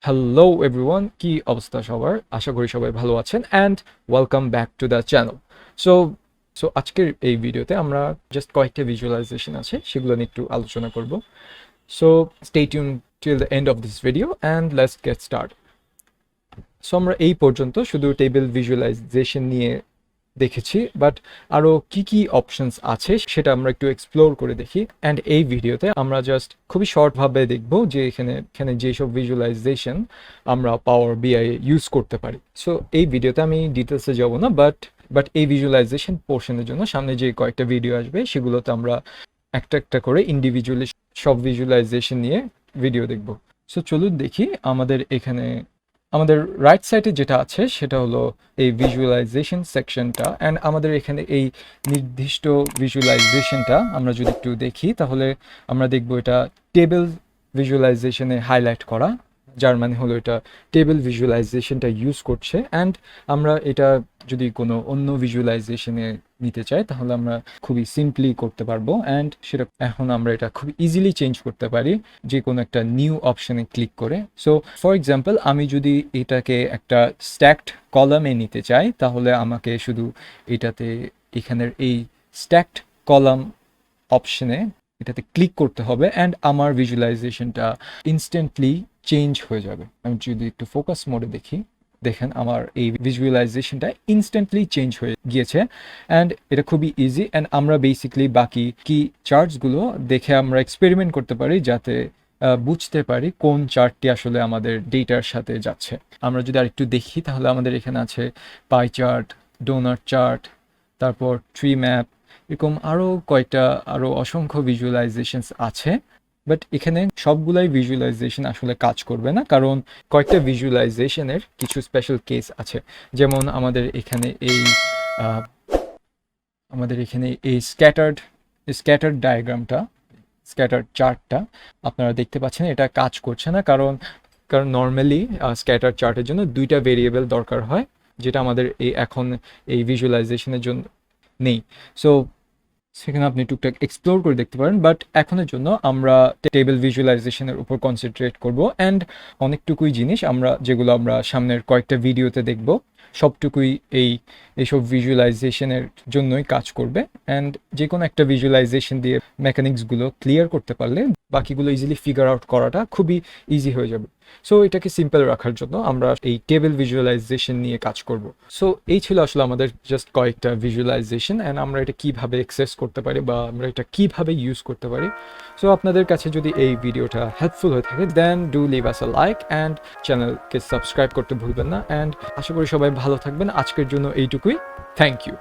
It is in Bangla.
হ্যালো এভরিওয়ান, কি অবস্থা সবার? আশা করি সবাই ভালো আছেন and welcome back to the channel. So so আজকের এই ভিডিওতে আমরা জাস্ট কয়েকটা ভিজুয়ালাইজেশন আছে সেগুলো নিয়ে একটু আলোচনা করব। So stay tune till the end of this video and let's get start. So আমরা এই পর্যন্ত শুধু টেবিল ভিজুয়ালাইজেশন নিয়ে দেখেছি, বাট আরও কি কি অপশনস আছে সেটা আমরা একটু এক্সপ্লোর করে দেখি। অ্যান্ড এই ভিডিওতে আমরা জাস্ট খুবই শর্টভাবে দেখব যে এখানে যেসব ভিজুয়ালাইজেশন আমরা পাওয়ার বিআই ইউজ করতে পারি। সো এই ভিডিওতে আমি ডিটেলসে যাব না, বাট এই ভিজুয়ালাইজেশন পোর্শনের জন্য সামনে যে কয়েকটা ভিডিও আসবে সেগুলোতে আমরা একটা একটা করে ইন্ডিভিজুয়ালি সব ভিজুয়ালাইজেশন নিয়ে ভিডিও দেখব। সো চলুন দেখি আমাদের রাইট সাইডে যেটা আছে সেটা হলো এই ভিজুয়ালাইজেশন সেকশনটা। অ্যান্ড আমাদের এখানে এই নির্দিষ্ট ভিজুয়ালাইজেশনটা আমরা যদি একটু দেখি তাহলে আমরা দেখব এটা টেবিল ভিজুয়ালাইজেশনে হাইলাইট করা, যার মানে হলো এটা টেবিল ভিজুয়ালাইজেশনটা ইউজ করছে। অ্যান্ড আমরা এটা যদি কোনো অন্য ভিজুয়ালাইজেশনে নিতে চাই তাহলে আমরা খুবই সিম্পলি করতে পারবো। অ্যান্ড সেটা এখন আমরা এটা খুব ইজিলি চেঞ্জ করতে পারি যে কোনো একটা নিউ অপশনে ক্লিক করে। সো ফর এক্সাম্পল, আমি যদি এটাকে একটা স্ট্যাকড কলামে নিতে চাই তাহলে আমাকে শুধু এখানের এই স্ট্যাকড কলাম অপশনে এটাতে ক্লিক করতে হবে অ্যান্ড আমার ভিজুয়ালাইজেশনটা ইনস্ট্যান্টলি চেঞ্জ হয়ে যাবে। আমি যদি একটু ফোকাস মোডে দেখেন আমার এই ভিজুয়ালাইজেশনটা ইনস্ট্যান্টলি চেঞ্জ হয়ে গিয়েছে। অ্যান্ড এটা খুবই ইজি। অ্যান্ড আমরা বেসিকলি বাকি কি চার্টসগুলো দেখে আমরা এক্সপেরিমেন্ট করতে পারি যাতে বুঝতে পারি কোন চার্টটি আসলে আমাদের ডেটার সাথে যাচ্ছে। আমরা যদি আরেকটু দেখি তাহলে আমাদের এখানে আছে পাই চার্ট, ডোনাট চার্ট, তারপর ট্রি ম্যাপ, এরকম আরও অসংখ্য ভিজুয়ালাইজেশনস আছে। বাট এখানে সবগুলাই ভিজুয়ালাইজেশন আসলে কাজ করবে না, কারণ কয়েকটা ভিজুয়ালাইজেশনের কিছু স্পেশাল কেস আছে। যেমন আমাদের এখানে এই স্ক্যাটার্ড ডায়াগ্রামটা, স্ক্যাটার্ড চার্টটা আপনারা দেখতে পাচ্ছেন এটা কাজ করছে না, কারণ নর্মালি স্ক্যাটার চার্টের জন্য দুইটা ভেরিয়েবল দরকার হয়, যেটা আমাদের এখন এই ভিজুয়ালাইজেশনের জন্য নেই। সো সেখানে আপনি টুকটাক এক্সপ্লোর করে দেখতে পারেন, বাট এখনের জন্য আমরা টেবিল ভিজুয়ালাইজেশনের উপর কনসেন্ট্রেট করব। অ্যান্ড অনেকটুকুই জিনিস যেগুলো আমরা সামনের কয়েকটা ভিডিওতে দেখব, সবটুকুই এইসব ভিজুয়ালাইজেশনের জন্যই কাজ করবে। অ্যান্ড যে কোনো একটা ভিজুয়ালাইজেশন দিয়ে মেকানিক্সগুলো ক্লিয়ার করতে পারলে বাকিগুলো ইজিলি ফিগার আউট করাটা খুবই ইজি হয়ে যাবে। সো এটাকে সিম্পল রাখার জন্য আমরা এই টেবিল ভিজুয়ালাইজেশন নিয়ে কাজ করব। সো এই ছিল আসলে আমাদের জাস্ট কয়েকটা ভিজুয়ালাইজেশন, অ্যান্ড আমরা এটা কীভাবে অ্যাক্সেস করতে পারি বা আমরা এটা কীভাবে ইউজ করতে পারি। সো আপনাদের কাছে যদি এই ভিডিওটা হেল্পফুল হয়ে থাকে then do leave us a like and চ্যানেলকে সাবস্ক্রাইব করতে ভুলবেন না। অ্যান্ড আশা করি সবাই ভালো থাকবেন। আজকের জন্য এইটুকুই। Thank you.